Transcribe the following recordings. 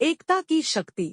एकता की शक्ति।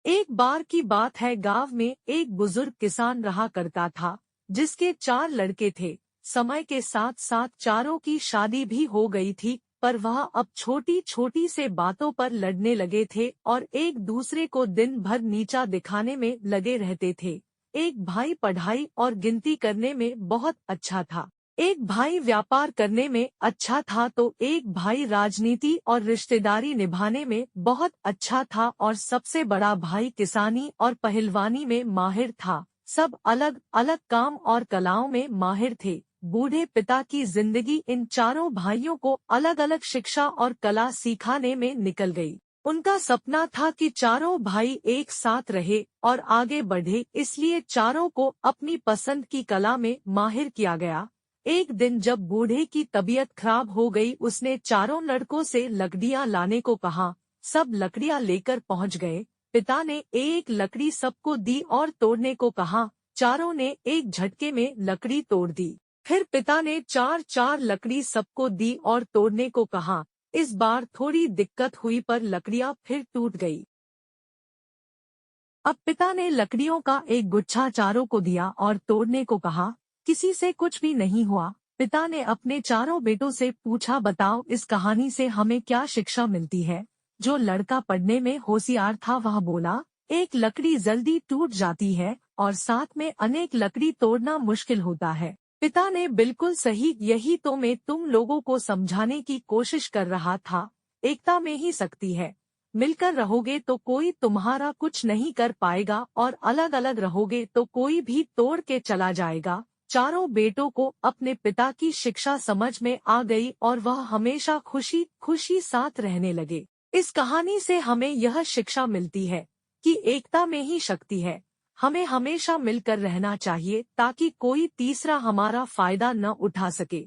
एक बार की बात है, गांव में एक बुजुर्ग किसान रहा करता था, जिसके 4 लड़के थे। समय के साथ साथ चारों की शादी भी हो गई थी, पर वह अब छोटी छोटी से बातों पर लड़ने लगे थे और एक दूसरे को दिन भर नीचा दिखाने में लगे रहते थे। एक भाई पढ़ाई और गिनती करने में बहुत अच्छा था, एक भाई व्यापार करने में अच्छा था, तो एक भाई राजनीति और रिश्तेदारी निभाने में बहुत अच्छा था और सबसे बड़ा भाई किसानी और पहलवानी में माहिर था। सब अलग अलग काम और कलाओं में माहिर थे। बूढ़े पिता की जिंदगी इन चारों भाइयों को अलग अलग शिक्षा और कला सिखाने में निकल गई। उनका सपना था कि चारों भाई एक साथ रहे और आगे बढ़े, इसलिए चारों को अपनी पसंद की कला में माहिर किया गया। एक दिन जब बूढ़े की तबीयत खराब हो गई, उसने चारों लड़कों से लकड़ियां लाने को कहा। सब लकड़ियां लेकर पहुंच गए। पिता ने एक लकड़ी सबको दी और तोड़ने को कहा। चारों ने एक झटके में लकड़ी तोड़ दी। फिर पिता ने 4-4 लकड़ी सबको दी और तोड़ने को कहा। इस बार थोड़ी दिक्कत हुई, पर लकड़ियां फिर टूट गई। अब पिता ने लकड़ियों का एक गुच्छा चारों को दिया और तोड़ने को कहा। किसी से कुछ भी नहीं हुआ। पिता ने अपने चारों बेटों से पूछा, बताओ इस कहानी से हमें क्या शिक्षा मिलती है। जो लड़का पढ़ने में होशियार था वह बोला, एक लकड़ी जल्दी टूट जाती है और साथ में अनेक लकड़ी तोड़ना मुश्किल होता है। पिता ने बिल्कुल सही, यही तो मैं तुम लोगों को समझाने की कोशिश कर रहा था। एकता में ही शक्ति है। मिलकर रहोगे तो कोई तुम्हारा कुछ नहीं कर पाएगा और अलग अलग रहोगे तो कोई भी तोड़ के चला जाएगा। चारों बेटों को अपने पिता की शिक्षा समझ में आ गई और वह हमेशा खुशी खुशी साथ रहने लगे। इस कहानी से हमें यह शिक्षा मिलती है कि एकता में ही शक्ति है। हमें हमेशा मिलकर रहना चाहिए ताकि कोई तीसरा हमारा फायदा न उठा सके।